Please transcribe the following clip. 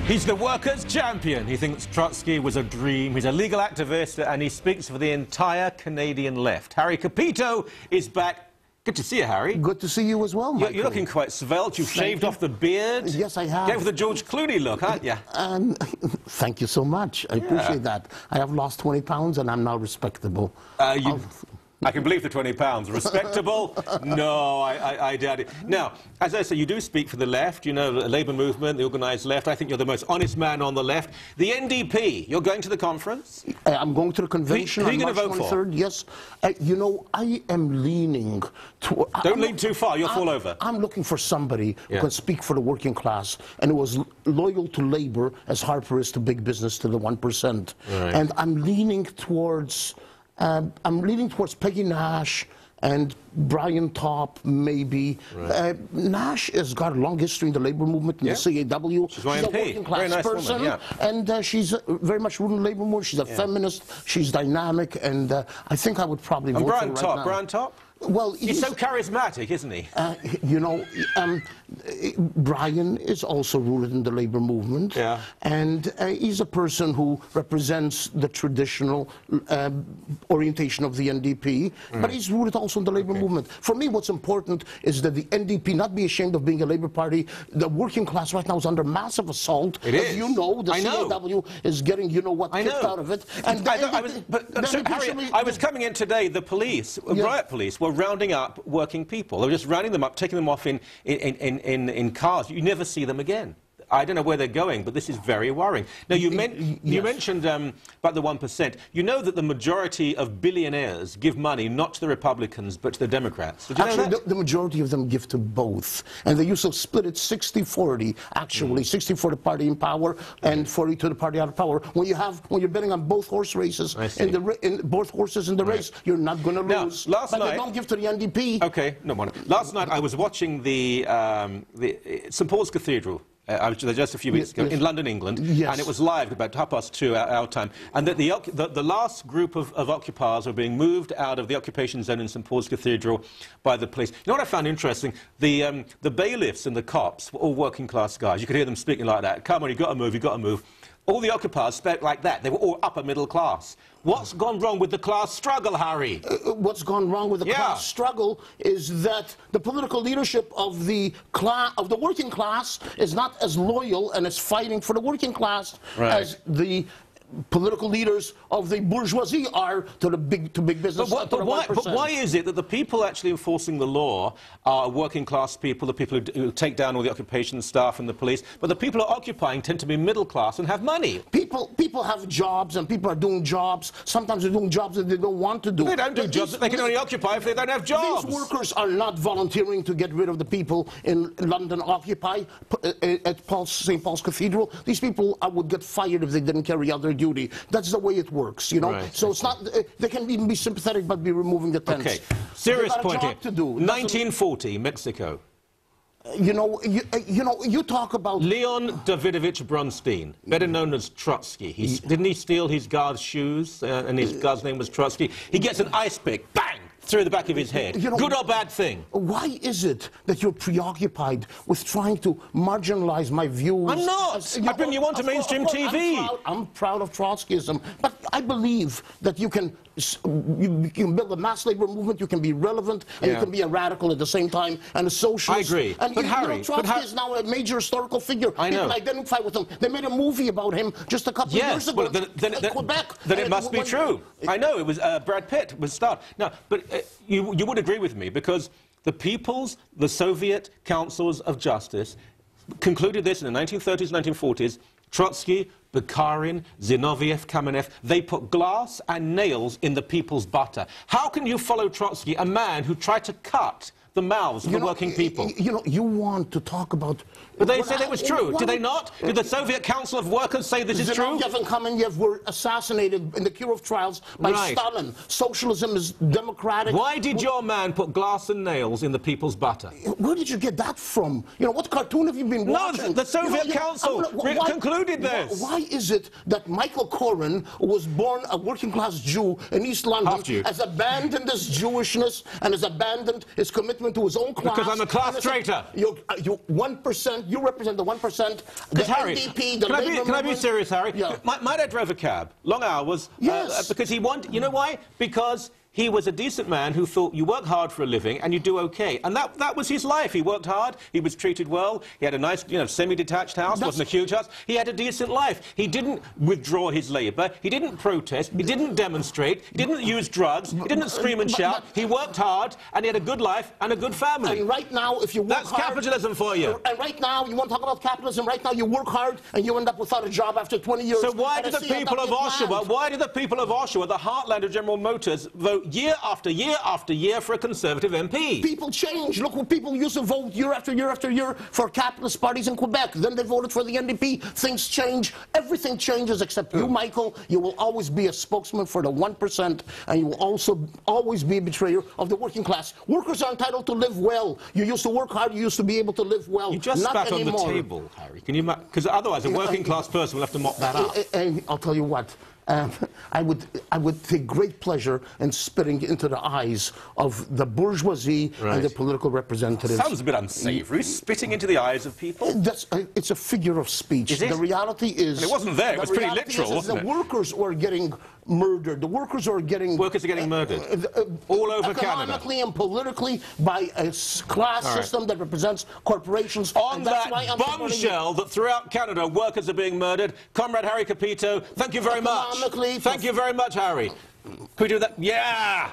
He's the workers' champion. He thinks Trotsky was a dream. He's a legal activist, and he speaks for the entire Canadian left. Harry Kopyto is back. Good to see you, Harry. Good to see you as well, Michael. You're looking quite svelte. You've shaved off the beard. Yes, I have. Going for the George Clooney look, aren't you? Thank you so much. I appreciate that. I have lost 20 pounds, and I'm now respectable. I can believe the 20 pounds. Respectable? No, I doubt it. Now, as I say, you do speak for the left, you know, the Labour movement, the organised left. I think you're the most honest man on the left. The NDP, you're going to the conference? I'm going to the convention who are you on going March to vote 23rd. Yes. You know, I am leaning toward... Don't lean too far, you'll fall over. I'm looking for somebody who can speak for the working class and who is loyal to Labour as Harper is to big business, to the 1%. Right. And I'm leaning towards Peggy Nash and Brian Topp, maybe. Right. Nash has got a long history in the Labour movement, in the CAW. She's a working class person, and she's very much rooted in the Labour movement. She's a feminist, she's dynamic, and I think I would probably vote for her right now. Brian Topp? Well, he's so charismatic, isn't he? You know, Brian is also rooted in the Labour movement, and he's a person who represents the traditional orientation of the NDP, but he's rooted also in the Labour movement. For me, what's important is that the NDP not be ashamed of being a Labour Party. The working class right now is under massive assault. As you know, the CAW is getting, you know what, kicked out of it. And Harry, I was coming in today, the police, riot police, were rounding up working people. They were just rounding them up, taking them off in cars. You never see them again. I don't know where they're going, but this is very worrying. Now, you mentioned about the 1%. You know that the majority of billionaires give money not to the Republicans, but to the Democrats. Did you know that? The majority of them give to both. And they used to split it 60-40, actually. 60 for the party in power and 40 to the party out of power. When you're betting on both horse races, both horses in the race, you're not going to lose. Now, last night, they don't give to the NDP. Okay, no more. Last night I was watching the St. Paul's Cathedral. I was there just a few weeks ago in London, England, and it was live about 2:30 our time. And that the last group of occupiers were being moved out of the occupation zone in St. Paul's Cathedral by the police. You know what I found interesting? The bailiffs and the cops were all working class guys. You could hear them speaking like that. Come on, you got to move, you got to move. All the occupiers spoke like that. They were all upper middle class. What's gone wrong with the class struggle, Harry? What's gone wrong with the class struggle is that the political leadership of the working class is not as loyal and as fighting for the working class as the political leaders of the bourgeoisie are to big business. But why is it that the people actually enforcing the law are working class people, the people who take down all the occupation staff and the police, but the people who are occupying tend to be middle class and have money? People have jobs, and people are doing jobs. Sometimes they're doing jobs that they don't want to do. They don't do jobs that they can only occupy if they don't have jobs. These workers are not volunteering to get rid of the people in London Occupy at St. Paul's Cathedral. These people would get fired if they didn't carry out their duty. That's the way it works, you know. Right, so it's not. They can even be sympathetic, but be removing the tents. Okay, serious point here. To do. 1940, Mexico. You know, you talk about Leon Davidovich Bronstein, better known as Trotsky. Didn't he steal his guard's shoes, and his guard's name was Trotsky? He gets an ice pick, bang, through the back of his head. You know, good or bad thing? Why is it that you're preoccupied with trying to marginalize my views? I'm not. I bring you on to mainstream TV. I'm proud of Trotskyism, but I believe that you can build a mass labor movement, you can be relevant, and you can be a radical at the same time, and a socialist. I agree. And but Harry, Trotsky is now a major historical figure. I know. People identify with him. They made a movie about him just a couple of years ago in Quebec. Then it must be true. I know, it was Brad Pitt was starred. Now, but you would agree with me, because the Soviet Councils of Justice concluded this in the 1930s, 1940s. Trotsky, Bukharin, Zinoviev, Kamenev, they put glass and nails in the people's butter. How can you follow Trotsky, a man who tried to cut the mouths of the working people? You know, you want to talk about... But they said it was true. Did they not? Did the Soviet Council of Workers say this is true? Zinoviev and Kamenev were assassinated in the Kirov trials by Stalin. Socialism is democratic. Why did your man put glass and nails in the people's butter? Where did you get that from? You know, what cartoon have you been watching? No, the Soviet Council concluded this. Why is it that Michael Coren, who was born a working-class Jew in East London, has abandoned his Jewishness and has abandoned his commitment given to his own class. Because I'm a class traitor. You 1%, you represent the 1%, the Harry, NDP, the can Labour Can I be serious, Harry? Yeah. My dad drove a cab, long hours, yes. because he wanted, you know why? Because he was a decent man who thought you work hard for a living and you do okay. And that was his life. He worked hard, he was treated well, he had a nice, semi-detached house, wasn't a huge house. He had a decent life. He didn't withdraw his labour, he didn't protest, he didn't demonstrate, he didn't use drugs, he didn't scream and shout. He worked hard and he had a good life and a good family. And right now, if you work That's hard... capitalism for you. And right now, you want to talk about capitalism, right now you work hard and you end up without a job after 20 years. So why do the people of Oshawa, the heartland of General Motors, vote year after year after year for a Conservative MP? People change. Look, when people used to vote year after year after year for capitalist parties in Quebec. Then they voted for the NDP. Things change. Everything changes except you, Michael. You will always be a spokesman for the 1%, and you will also always be a betrayer of the working class. Workers are entitled to live well. You used to work hard. You used to be able to live well. You just spat on the table, Harry. Can you? Because otherwise, a working class person will have to mop that up. And I'll tell you what. I would take great pleasure in spitting into the eyes of the bourgeoisie and the political representatives. Sounds a bit unsavory, spitting into the eyes of people. It's a figure of speech. Is it? The reality is... And it wasn't there, it was pretty literal, wasn't it? The workers are getting murdered. The workers are getting... Workers are getting murdered. All over Canada. Economically and politically by a class system that represents corporations. On that bombshell that throughout Canada workers are being murdered, Comrade Harry Kopyto, thank you very much. Thank you very much, Harry. Could we do that? Yeah!